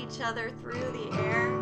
each other through the air.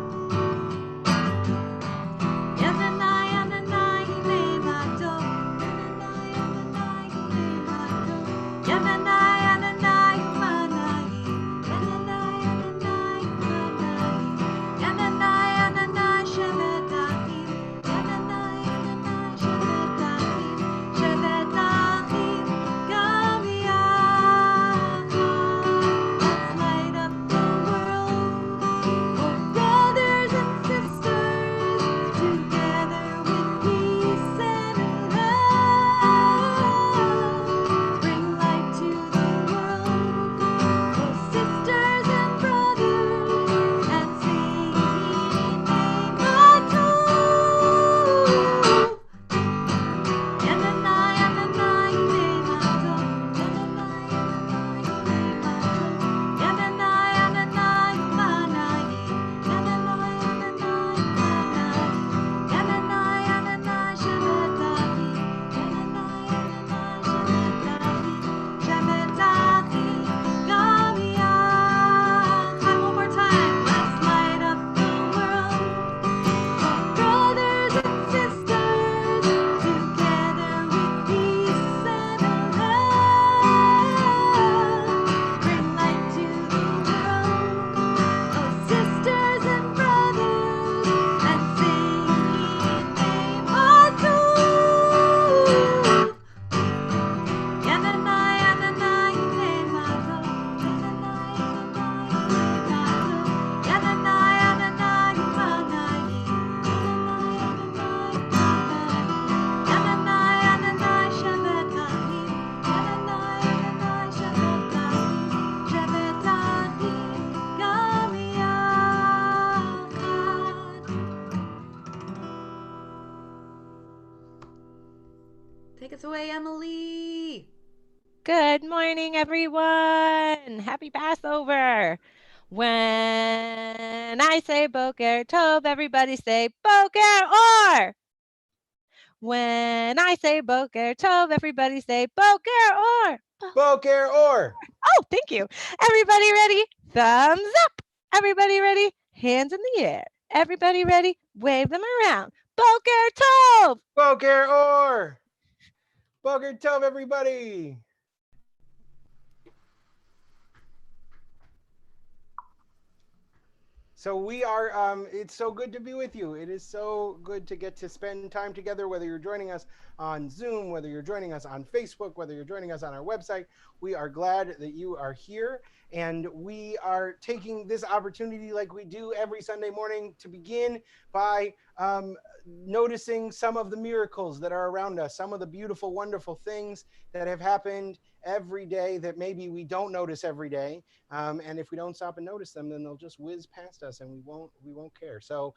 Take us away, Emily. Good morning, everyone. Happy Passover. When I say Boker Tov, everybody say Boker Or. When I say Boker Tov, everybody say Boker Or. Boker Or. Oh, thank you. Everybody ready? Thumbs up. Everybody ready? Hands in the air. Everybody ready? Wave them around. Boker Tov. Boker Or. Boker Tov, everybody. So we are, it's so good to be with you. It is so good to get to spend time together, whether you're joining us on Zoom, whether you're joining us on Facebook, whether you're joining us on our website. We are glad that you are here. And we are taking this opportunity, like we do every Sunday morning, to begin by noticing some of the miracles that are around us, some of the beautiful, wonderful things that have happened every day that maybe we don't notice every day. And if we don't stop and notice them, then they'll just whiz past us and we won't care. So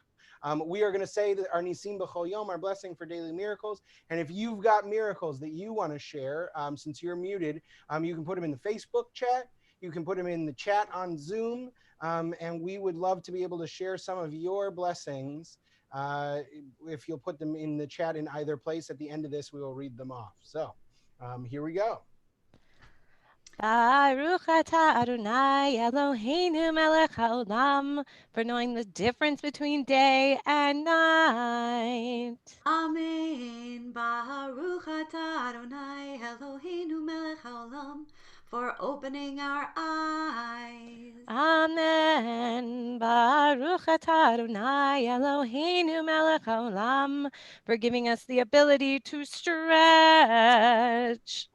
we are going to say that our Nisim B'chol Yom, our blessing for daily miracles. And if you've got miracles that you want to share, since you're muted, you can put them in the Facebook chat. You can put them in the chat on Zoom. And we would love to be able to share some of your blessings. If you'll put them in the chat in either place, at the end of this, we will read them off. So here we go. Baruch atah Adonai Eloheinu melech haolam, for knowing the difference between day and night. Amen. Baruch atah Adonai Eloheinu melech haolam, for opening our eyes. Amen. Baruch atah Adonai Eloheinu melech haolam, for giving us the ability to stretch.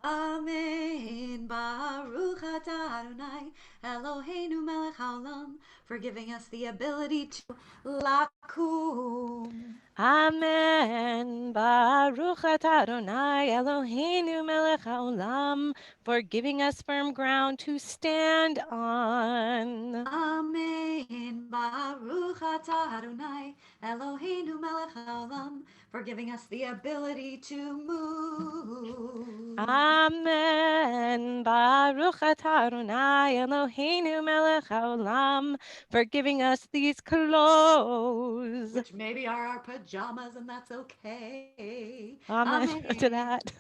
Amen. Baruch atah Adonai Eloheinu melech haolam, for giving us the ability to lakum. Amen. Baruch atah Adonai Eloheinu melech haolam, for giving us firm ground to stand on. Amen. Baruch atah Adonai Eloheinu melech haolam, for giving us the ability to move. Amen. Baruch atah Adonai Eloheinu melech haolam for giving us these clothes. Which maybe are our pajamas, and that's okay. Amen to Amen. that.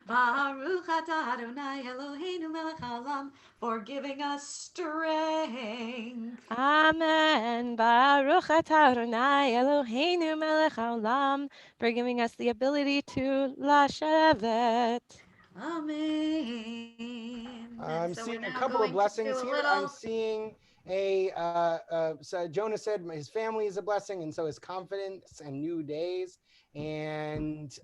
Baruch atah Adonai Eloheinu melech haolam for giving us strength. Amen. Baruch atah Adonai Eloheinu melech haolam for giving us the ability to lashevet. Amen. And I'm so we're seeing a now couple of going to do blessings a here. I'm little. seeing so Jonah said his family is a blessing, and so is confidence and new days. And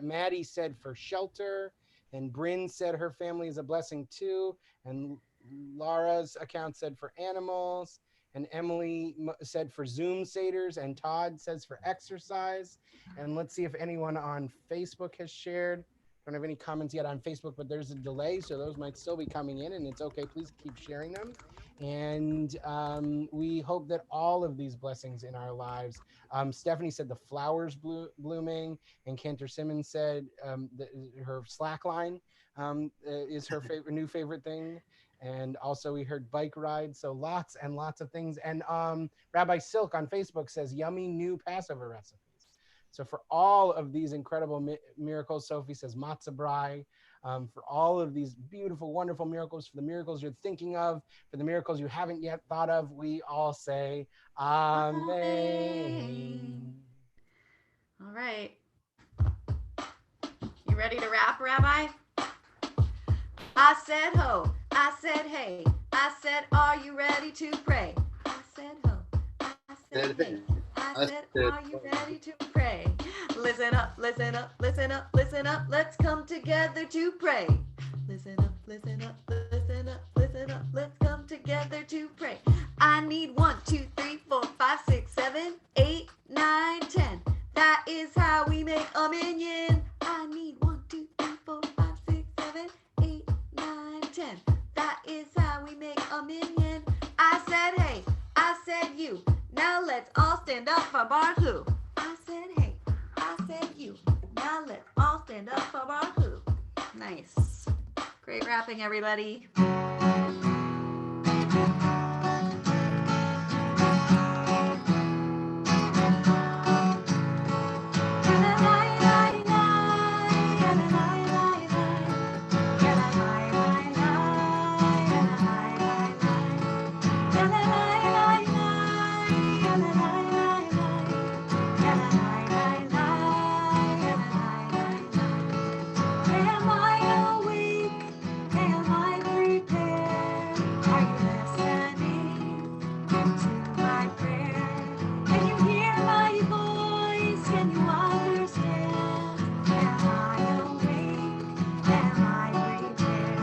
Maddie said for shelter, and Bryn said her family is a blessing too. And Laura's account said for animals. And Emily said for Zoom Seders, and Todd says for exercise. And let's see if anyone on Facebook has shared. Don't have any comments yet on Facebook, but there's a delay, so those might still be coming in, and it's okay. Please keep sharing them. And we hope that all of these blessings in our lives. Stephanie said the flowers blooming, and Cantor Simmons said her slack line is her new favorite thing. And also we heard bike rides, so lots and lots of things. And Rabbi Silk on Facebook says yummy new Passover recipes. So for all of these incredible miracles, Sophie says matzah brai. For all of these beautiful, wonderful miracles, for the miracles you're thinking of, for the miracles you haven't yet thought of, we all say Amen. All right. You ready to rap, Rabbi? I said ho, I said hey, I said are you ready to pray? I said ho, I said hey, I said are you ready to pray? Listen up, listen up, listen up, listen up, let's come together to pray. Listen up, listen up, listen up, listen up, let's come together to pray. I need 1, 2, 3, 4, 5, 6, 7, 8, 9, 10. That is how we make a minion. I need 1, 2, 3, 4, 5, 6, 7, 8, 9, 10. That is how we make a minion. I said hey, I said you. Now let's all stand up for Baruch. I said hey, I said you. Now let's all stand up for Baruch. Nice. Great rapping, everybody. Am I awake? Am I prepared? Are you listening to my prayer? Can you hear my voice? Can you understand? Am I awake? Am I prepared?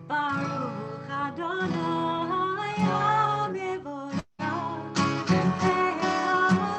Baruch Adonai Hamevoyah Le'olam Va'ed Le'olam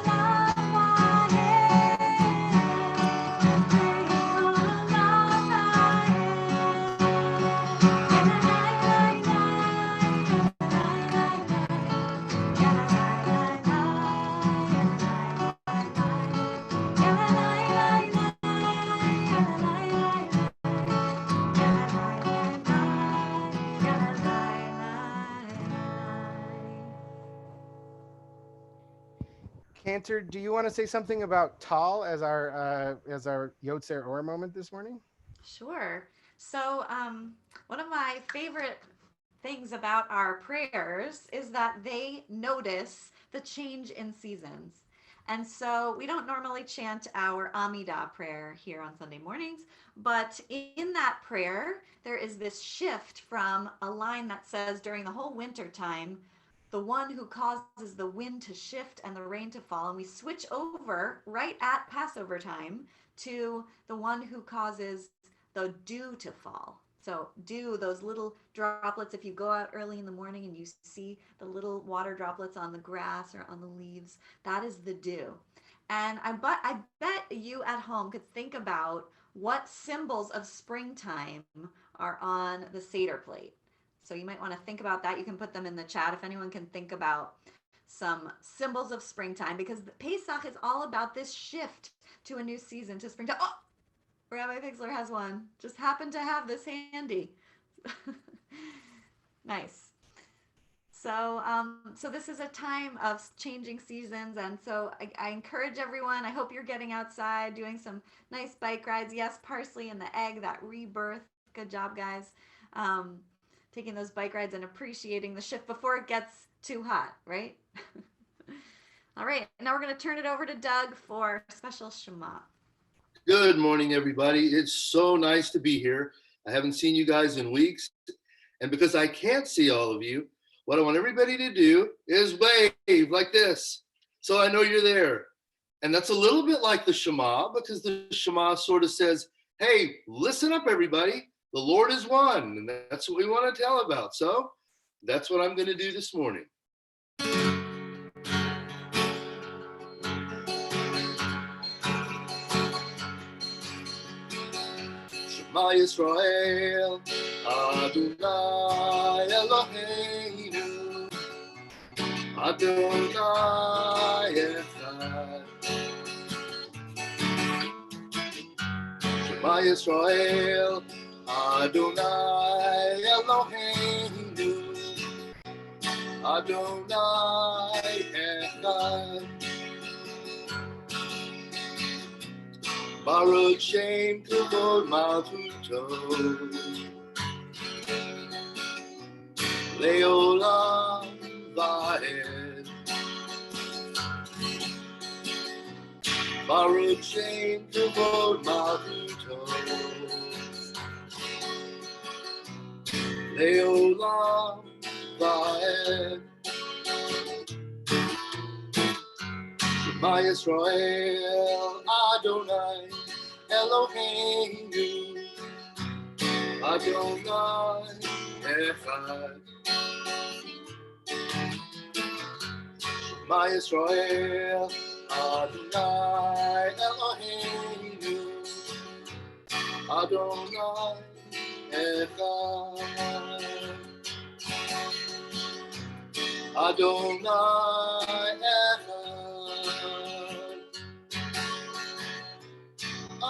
Cantor, do you want to say something about Tal as our Yotzer Or moment this morning? Sure. So, one of my favorite things about our prayers is that they notice the change in seasons. And so we don't normally chant our Amidah prayer here on Sunday mornings, but in that prayer, there is this shift from a line that says during the whole winter time, the one who causes the wind to shift and the rain to fall, and we switch over right at Passover time to the one who causes the dew to fall. So dew, those little droplets, if you go out early in the morning and you see the little water droplets on the grass or on the leaves, that is the dew. And I bet you at home could think about what symbols of springtime are on the Seder plate. So you might want to think about that. You can put them in the chat if anyone can think about some symbols of springtime, because Pesach is all about this shift to a new season, to springtime. Oh, Rabbi Fixler has one. Just happened to have this handy. Nice. So this is a time of changing seasons, and so I encourage everyone. I hope you're getting outside, doing some nice bike rides. Yes, parsley and the egg, that rebirth. Good job, guys. Taking those bike rides and appreciating the shift before it gets too hot, right? All right, now we're going to turn it over to Doug for special Shema. Good morning, everybody. It's so nice to be here. I haven't seen you guys in weeks, and because I can't see all of you, what I want everybody to do is wave like this, so I know you're there. And that's a little bit like the Shema, because the Shema sort of says, hey, listen up, everybody. The Lord is one, and that's what we want to tell about. So that's what I'm going to do this morning. Shema Yisrael, Adonai Eloheinu, Adonai Echad. Shema Yisrael, Adonai Eloheinu, Adonai Echad. Baruch Shem Kavod Malchuto, Leolam Vaed. Baruch Shem Kavod Malchuto, Leolam Vaed. Shema Yisrael, Adonai Eloheinu, Adonai Echad. Shema Yisrael, Adonai Eloheinu, Adonai Echad. Adonai Echad.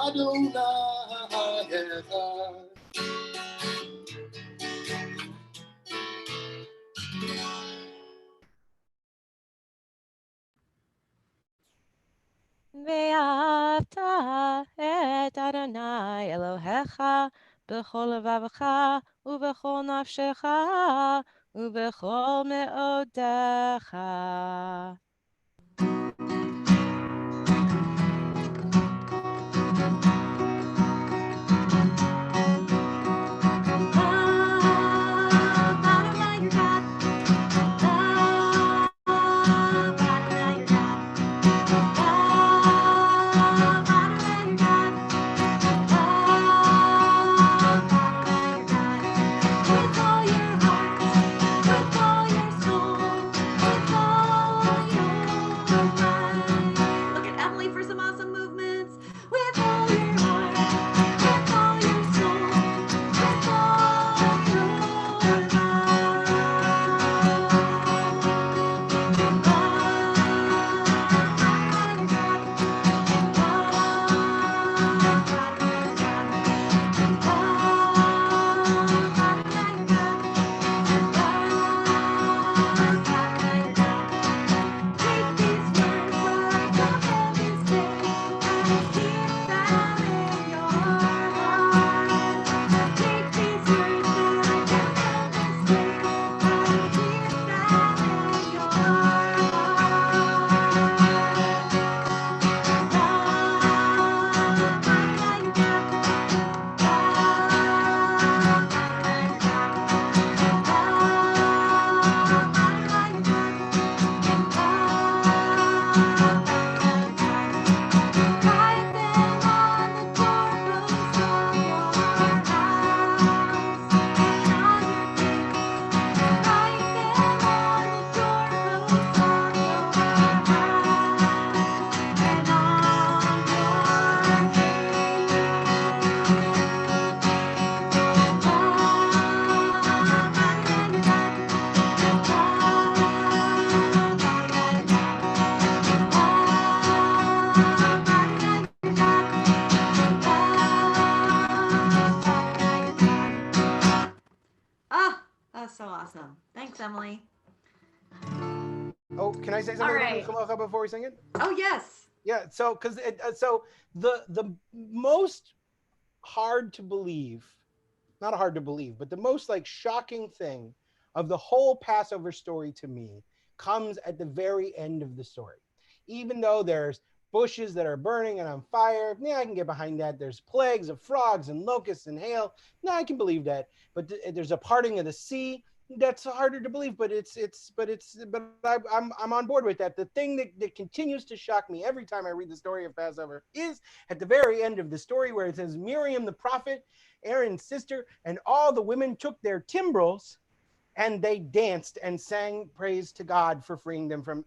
Adonai Echad. ואהבת את אדוני אלוהיך בכל לבבך ובכל נפשך ובכל מאודך. Oh, can I say something All about right. Milchamocha before we sing it? Oh, yes. Yeah. So, because the most hard to believe, not hard to believe, but the most like shocking thing of the whole Passover story to me comes at the very end of the story. Even though there's bushes that are burning and on fire, yeah, I can get behind that. There's plagues of frogs and locusts and hail. No, I can believe that. But there's a parting of the sea. That's harder to believe, but I'm on board with that. The thing that continues to shock me every time I read the story of Passover is at the very end of the story where it says Miriam the prophet, Aaron's sister, and all the women took their timbrels and they danced and sang praise to God for freeing them from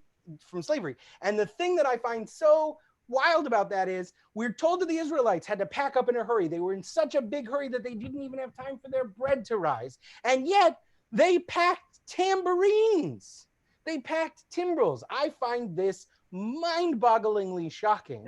slavery. And the thing that I find so wild about that is we're told that the Israelites had to pack up in a hurry. They were in such a big hurry that they didn't even have time for their bread to rise. And yet they packed tambourines. They packed timbrels. I find this mind-bogglingly shocking.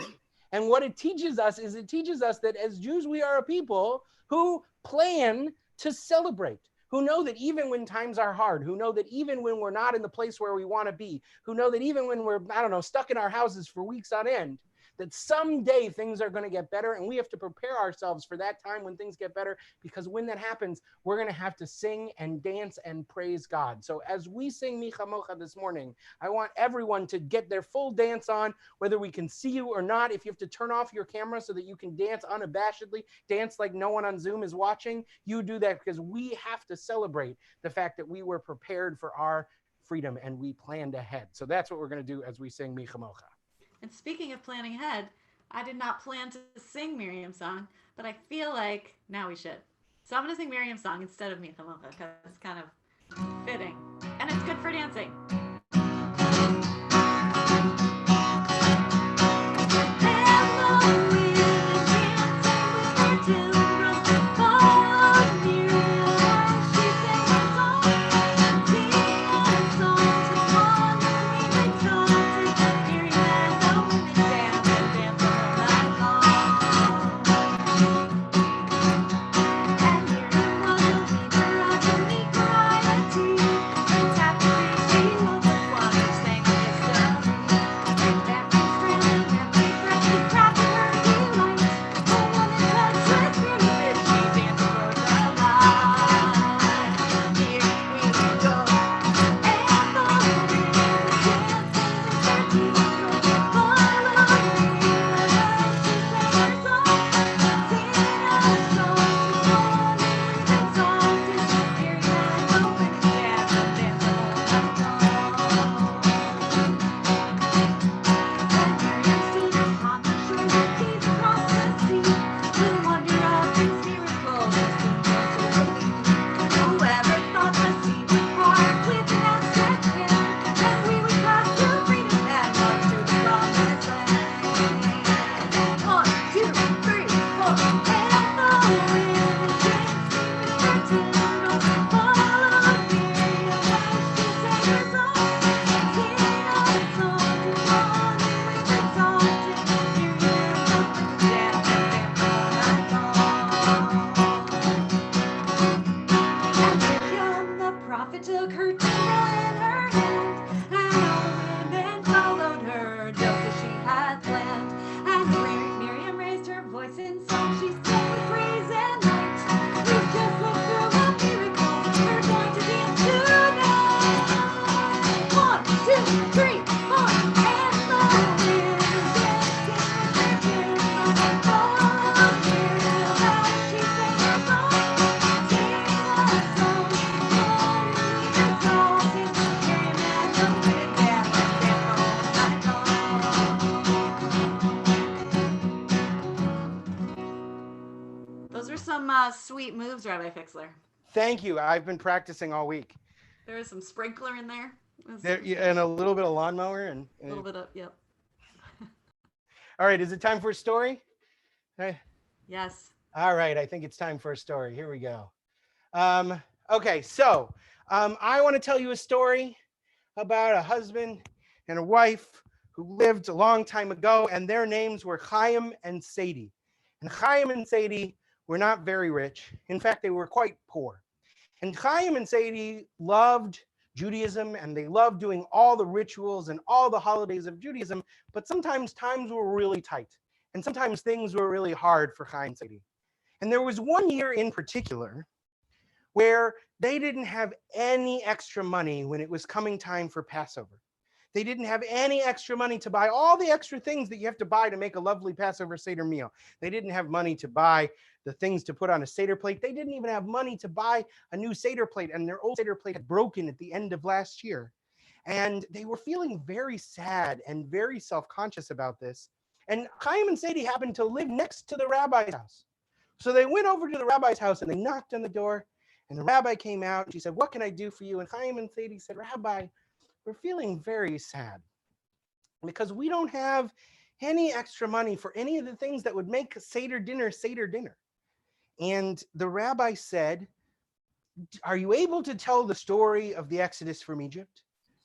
And what it teaches us is it teaches us that as Jews, we are a people who plan to celebrate, who know that even when times are hard, who know that even when we're not in the place where we want to be, who know that even when we're, I don't know, stuck in our houses for weeks on end, that someday things are going to get better. And we have to prepare ourselves for that time when things get better, because when that happens, we're going to have to sing and dance and praise God. So as we sing Mi Chamocha this morning, I want everyone to get their full dance on, whether we can see you or not. If you have to turn off your camera so that you can dance unabashedly, dance like no one on Zoom is watching, you do that, because we have to celebrate the fact that we were prepared for our freedom and we planned ahead. So that's what we're going to do as we sing Mi Chamocha. And speaking of planning ahead, I did not plan to sing Miriam's song, but I feel like now we should. So I'm going to sing Miriam's song instead of Mi Chamocha because it's kind of fitting. And it's good for dancing. Sweet moves, Rabbi Fixler. Thank you. I've been practicing all week. There is some sprinkler in there. And a little bit of lawnmower. And a little bit of, yep. All right. Is it time for a story? Yes. All right. I think it's time for a story. Here we go. Okay. So I want to tell you a story about a husband and a wife who lived a long time ago, and their names were Chaim and Sadie. And Chaim and Sadie were not very rich. In fact, they were quite poor. And Chaim and Sadie loved Judaism, and they love doing all the rituals and all the holidays of Judaism, but sometimes times were really tight, and sometimes things were really hard for Chaim and Sadie. And there was one year in particular where they didn't have any extra money when it was coming time for Passover. They didn't have any extra money to buy all the extra things that you have to buy to make a lovely Passover Seder meal. They didn't have money to buy the things to put on a Seder plate. They didn't even have money to buy a new Seder plate, and their old Seder plate had broken at the end of last year. And they were feeling very sad and very self-conscious about this. And Chaim and Sadie happened to live next to the rabbi's house. So they went over to the rabbi's house and they knocked on the door, and the rabbi came out and she said, "What can I do for you?" And Chaim and Sadie said, "Rabbi, we're feeling very sad because we don't have any extra money for any of the things that would make Seder dinner Seder dinner." And the rabbi said, "Are you able to tell the story of the Exodus from Egypt?"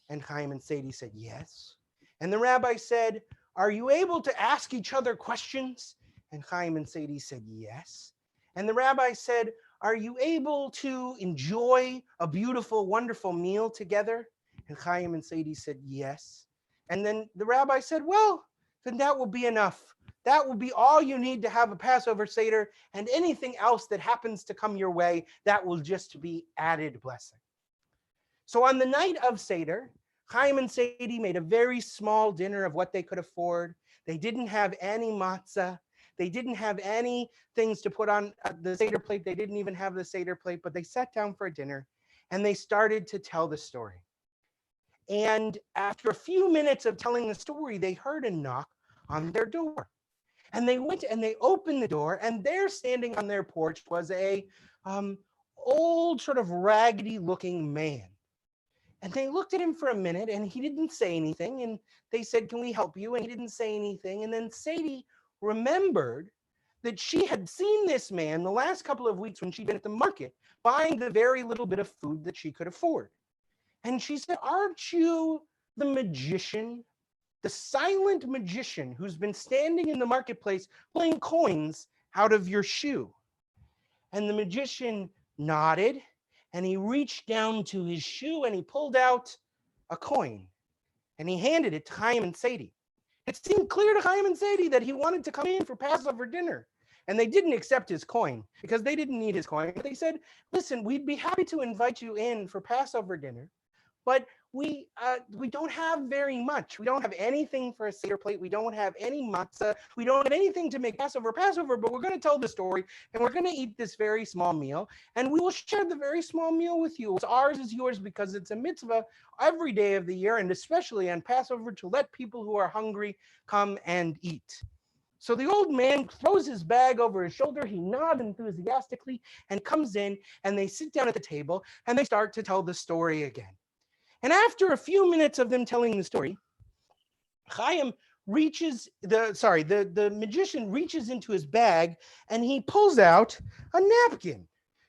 And Chaim and Sadie said, "Yes." And the rabbi said, "Are you able to ask each other questions?" And Chaim and Sadie said, "Yes." And the rabbi said, "Are you able to enjoy a beautiful, wonderful meal together?" And Chaim and Sadie said, "Yes." And then the rabbi said, "Well, then that will be enough. That will be all you need to have a Passover Seder, and anything else that happens to come your way, that will just be added blessing." So on the night of Seder, Chaim and Sadie made a very small dinner of what they could afford. They didn't have any matzah. They didn't have any things to put on the Seder plate. They didn't even have the Seder plate, but they sat down for a dinner and they started to tell the story. And after a few minutes of telling the story, they heard a knock on their door. And they went and they opened the door, and there standing on their porch was a old sort of raggedy looking man. And they looked at him for a minute and he didn't say anything. And they said, "Can we help you?" And he didn't say anything. And then Sadie remembered that she had seen this man the last couple of weeks when she'd been at the market buying the very little bit of food that she could afford. And she said, "Aren't you the magician, the silent magician who's been standing in the marketplace pulling coins out of your shoe?" And the magician nodded, and he reached down to his shoe and he pulled out a coin and he handed it to Chaim and Sadie. It seemed clear to Chaim and Sadie that he wanted to come in for Passover dinner. And they didn't accept his coin because they didn't need his coin. They said, "Listen, we'd be happy to invite you in for Passover dinner, but we don't have very much. We don't have anything for a Seder plate. We don't have any matzah. We don't have anything to make Passover, but we're going to tell the story, and we're going to eat this very small meal, and we will share the very small meal with you. It's ours is yours because it's a mitzvah every day of the year, and especially on Passover, to let people who are hungry come and eat." So the old man throws his bag over his shoulder. He nods enthusiastically and comes in, and they sit down at the table, and they start to tell the story again. And after a few minutes of them telling the story, Chaim the magician reaches into his bag and he pulls out a napkin,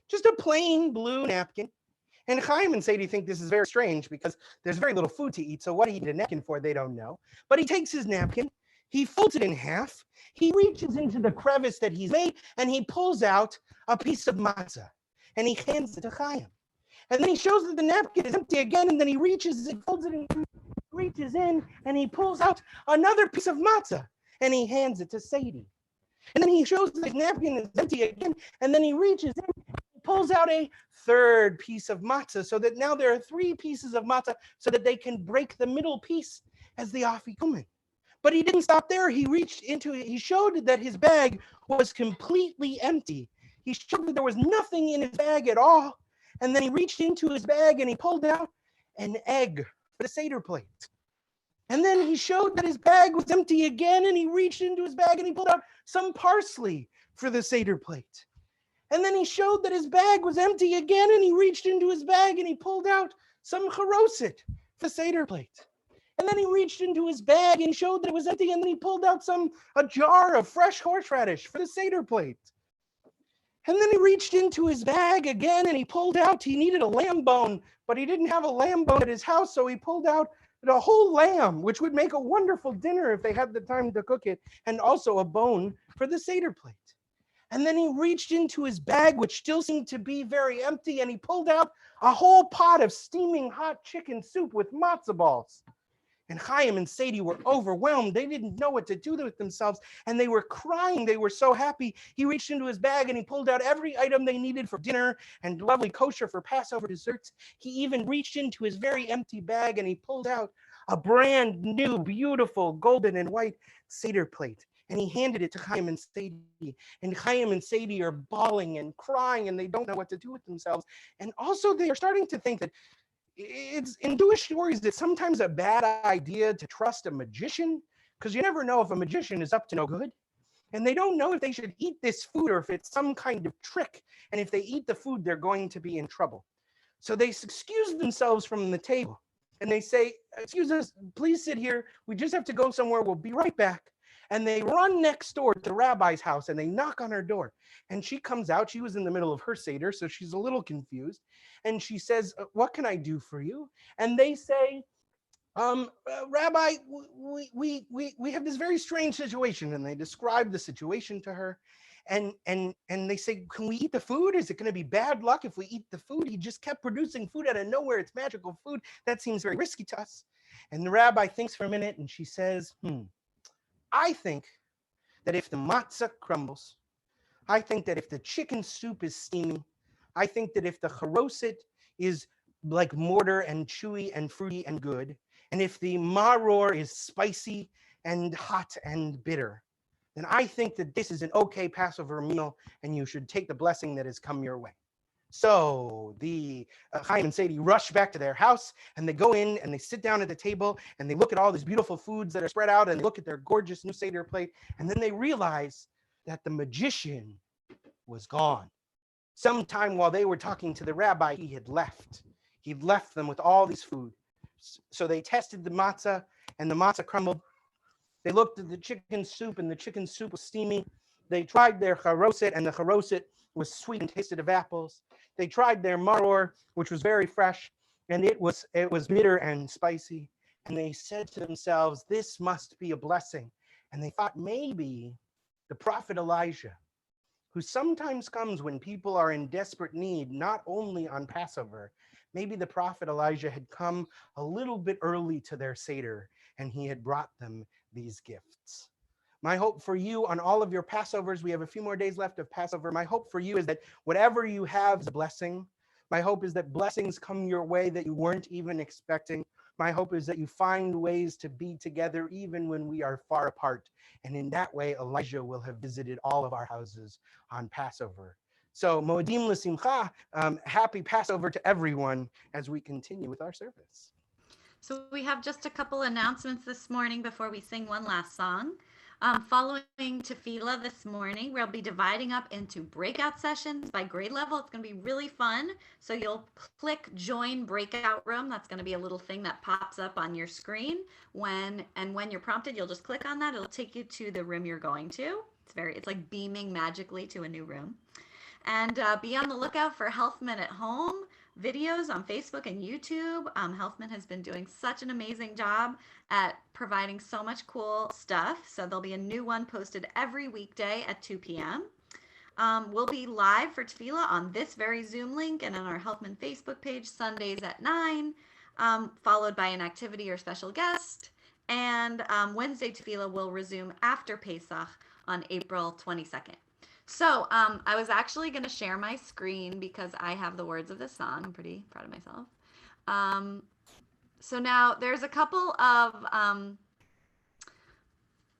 just a plain blue napkin. And Chaim and Sadie think this is very strange because there's very little food to eat. So what he needed a napkin for, they don't know. But he takes his napkin, he folds it in half, he reaches into the crevice that he's made, and he pulls out a piece of matzah and he hands it to Chaim. And then he shows that the napkin is empty again, and then he reaches and folds it and reaches in, and he pulls out another piece of matzah, and he hands it to Sadie. And then he shows that the napkin is empty again, and then he reaches in, and pulls out a third piece of matzah, so that now there are 3 pieces of matzah, so that they can break the middle piece as the afikumen. But he didn't stop there. He reached into it. He showed that his bag was completely empty. He showed that there was nothing in his bag at all. And then he reached into his bag and he pulled out an egg for the Seder plate. And then he showed that his bag was empty again, and he reached into his bag and he pulled out some parsley for the Seder plate. And then he showed that his bag was empty again, and he reached into his bag and he pulled out some charoset for the Seder plate. And then he reached into his bag and showed that it was empty, and then he pulled out a jar of fresh horseradish for the Seder plate. And then he reached into his bag again and he pulled out, he needed a lamb bone, but he didn't have a lamb bone at his house, so he pulled out a whole lamb, which would make a wonderful dinner if they had the time to cook it, and also a bone for the Seder plate. And then he reached into his bag, which still seemed to be very empty, and he pulled out a whole pot of steaming hot chicken soup with matzo balls. And Chaim and Sadie were overwhelmed. They didn't know what to do with themselves, and they were crying. They were so happy. He reached into his bag and he pulled out every item they needed for dinner and lovely kosher for Passover desserts. He even reached into his very empty bag and he pulled out a brand new, beautiful golden and white Seder plate. And he handed it to Chaim and Sadie. And Chaim and Sadie are bawling and crying, and they don't know what to do with themselves. And also they are starting to think that it's in Jewish stories, it's sometimes a bad idea to trust a magician, because you never know if a magician is up to no good. And they don't know if they should eat this food or if it's some kind of trick. And if they eat the food, they're going to be in trouble. So they excuse themselves from the table and they say, "Excuse us, please sit here. We just have to go somewhere. We'll be right back." And they run next door to the rabbi's house and they knock on her door. And she comes out. She was in the middle of her Seder, so she's a little confused. And she says, "What can I do for you?" And they say, "Rabbi, we have this very strange situation." And they describe the situation to her. And they say, "Can we eat the food? Is it going to be bad luck if we eat the food? He just kept producing food out of nowhere. It's magical food. That seems very risky to us." And the rabbi thinks for a minute and she says, "I think that if the matzah crumbles, I think that if the chicken soup is steaming, I think that if the charoset is like mortar and chewy and fruity and good, and if the maror is spicy and hot and bitter, then I think that this is an okay Passover meal and you should take the blessing that has come your way." So the Chaim and Sadie rush back to their house and they go in and they sit down at the table and they look at all these beautiful foods that are spread out and they look at their gorgeous new Seder plate, and then they realize that the magician was gone. Sometime while they were talking to the rabbi, he had left. He'd left them with all these food. So they tested the matzah and the matzah crumbled. They looked at the chicken soup and the chicken soup was steaming. They tried their charoset and the charoset was sweet and tasted of apples. They tried their maror, which was very fresh, and it was bitter and spicy. And they said to themselves, "This must be a blessing." And they thought maybe the prophet Elijah, who sometimes comes when people are in desperate need, not only on Passover, maybe the prophet Elijah had come a little bit early to their Seder and he had brought them these gifts. My hope for you on all of your Passovers, we have a few more days left of Passover. My hope for you is that whatever you have is a blessing. My hope is that blessings come your way that you weren't even expecting. My hope is that you find ways to be together even when we are far apart. And in that way, Elijah will have visited all of our houses on Passover. So, Moedim L'Simcha, happy Passover to everyone as we continue with our service. So we have just a couple announcements this morning before we sing one last song. Following T'filah this morning, we'll be dividing up into breakout sessions by grade level. It's going to be really fun. So you'll click join breakout room. That's going to be a little thing that pops up on your screen. When you're prompted, you'll just click on that. It'll take you to the room you're going to. It's like beaming magically to a new room. And be on the lookout for Helfman at Home videos on Facebook and YouTube. Helfman has been doing such an amazing job at providing so much cool stuff. So there'll be a new one posted every weekday at 2 p.m. We'll be live for T'filah on this very Zoom link and on our Helfman Facebook page Sundays at 9, followed by an activity or special guest. And Wednesday T'filah will resume after Pesach on April 22nd. So I was actually going to share my screen because I have the words of this song. I'm pretty proud of myself. So now there's a couple of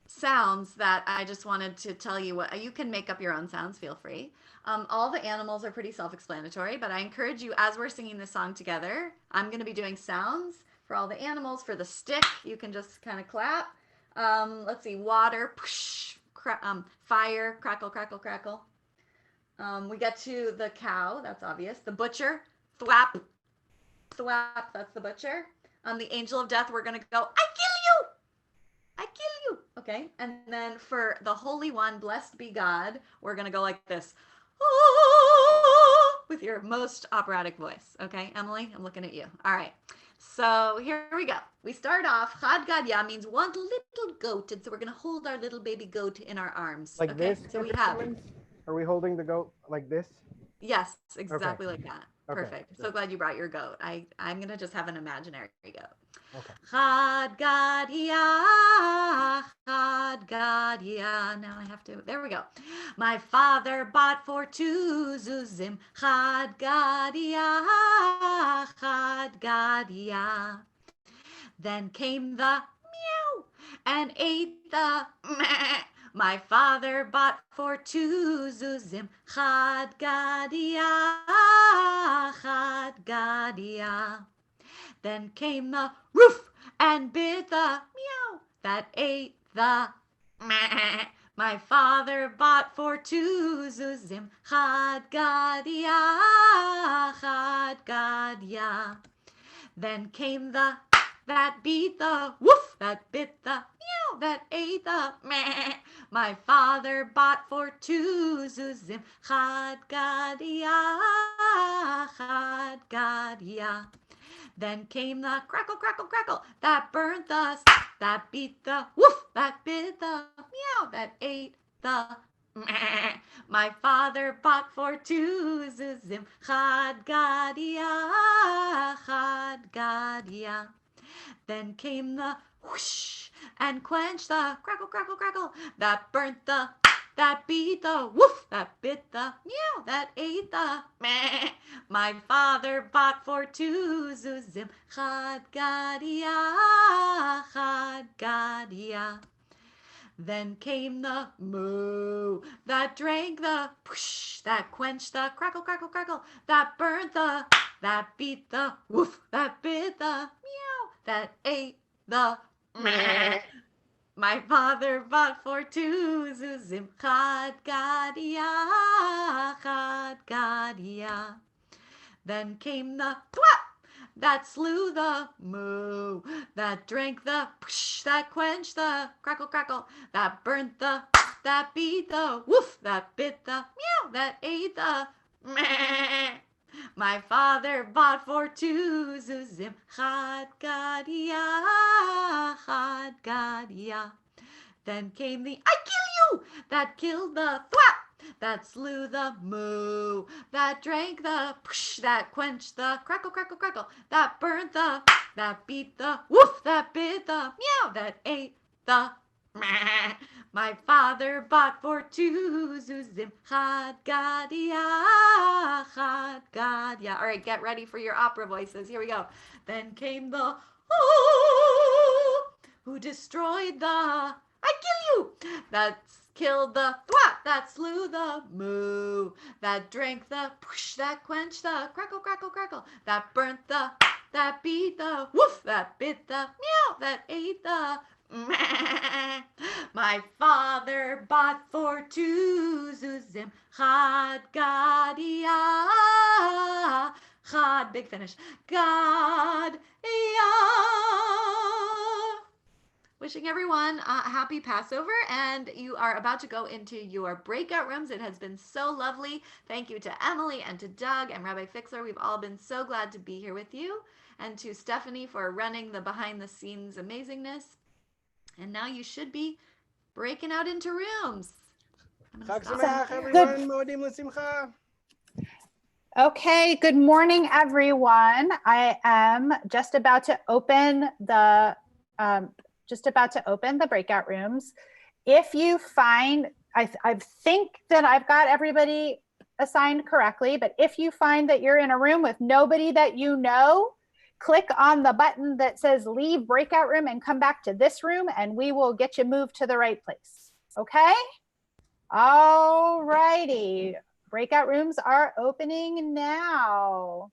sounds that I just wanted to tell you. What you can make up your own sounds, feel free. All the animals are pretty self-explanatory, but I encourage you, as we're singing this song together, I'm going to be doing sounds for all the animals. For the stick, you can just kind of clap. Let's see, water, push. Fire, crackle, crackle, crackle. We get to the cow, that's obvious. The butcher, thwap, thwap, that's the butcher. The angel of death, we're going to go, I kill you! I kill you! Okay, and then for the Holy One, blessed be God, we're going to go like this. With your most operatic voice. Okay, Emily, I'm looking at you. All right. So here we go. We start off, Chad Gadya means one little goat. And so we're going to hold our little baby goat in our arms. Like okay? this? So we have, Are we holding the goat like this? Yes, exactly like that. Okay. Perfect. So glad you brought your goat. I'm gonna just have an imaginary goat. Okay. Chad Gadia, Chad Gadia. Now I have to. There we go. My father bought for 2 zuzim. Chad Gadia, Chad Gadia. Then came the meow and ate the meh. My father bought for 2 zuzim. Chad Gadia, Chad Gadia. Then came the roof and bit the meow that ate the meh. My father bought for 2 zuzim. Chad Gadia, Chad Gadia. Then came the that beat the woof, that bit the meow, that ate the meh. My father bought for 2 zuzim. Chad Gadia, Chad Gadia. Then came the crackle, crackle, crackle, that burnt the, that beat the woof, that bit the meow, that ate the meh. My father bought for 2 zuzim. Chad Gadia, Chad Gadia. Then came the whoosh and quenched the crackle, crackle, crackle, that burnt the, that beat the woof, that bit the meow, that ate the meh. My father bought for 2 zuzim. Chad Gadia, Chad Gadia. Then came the moo that drank the push, that quenched the crackle, crackle, crackle, that burnt the, that beat the woof, that bit the meow, that ate the meh. My father bought for 2 zuzim. Chad Gadia, Chad Gadia. Then came the thwap that slew the moo, that drank the push, that quenched the crackle, crackle, that burnt the, that beat the woof, that bit the meow, that ate the meh. My father bought for 2 zuzim. Chad Gadia, Chad Gadia. Then came the I kill you that killed the thwap, that slew the moo, that drank the push, that quenched the crackle, crackle, crackle, that burnt the, that beat the woof, that bit the meow, that ate the meh. My father bought for 2 zuzim. Chad Gadia, Chad Gadia. All right, get ready for your opera voices. Here we go. Then came the who destroyed the I kill you, that killed the thwap, that slew the moo, that drank the push, that quenched the crackle, crackle, crackle, that burnt the, that beat the woof, that bit the meow, that ate the meh. My father bought for 2 zuzim. Chad Gadia, Chad, big finish, God, Wishing everyone a happy Passover, and you are about to go into your breakout rooms. It has been so lovely. Thank you to Emily and to Doug and Rabbi Fixler. We've all been so glad to be here with you, and to Stephanie for running the behind the scenes amazingness. And now you should be breaking out into rooms. Chag Sameach, everyone. Moedim l'simcha. Okay, good morning, everyone. I am just about to open the breakout rooms. If you find, I think that I've got everybody assigned correctly, but if you find that you're in a room with nobody that you know, click on the button that says leave breakout room and come back to this room, and we will get you moved to the right place. Okay? All righty. Breakout rooms are opening now.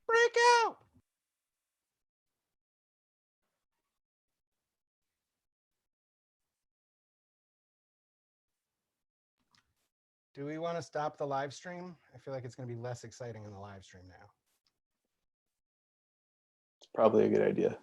Breakout. Do we want to stop the live stream? I feel like it's going to be less exciting in the live stream now. It's probably a good idea.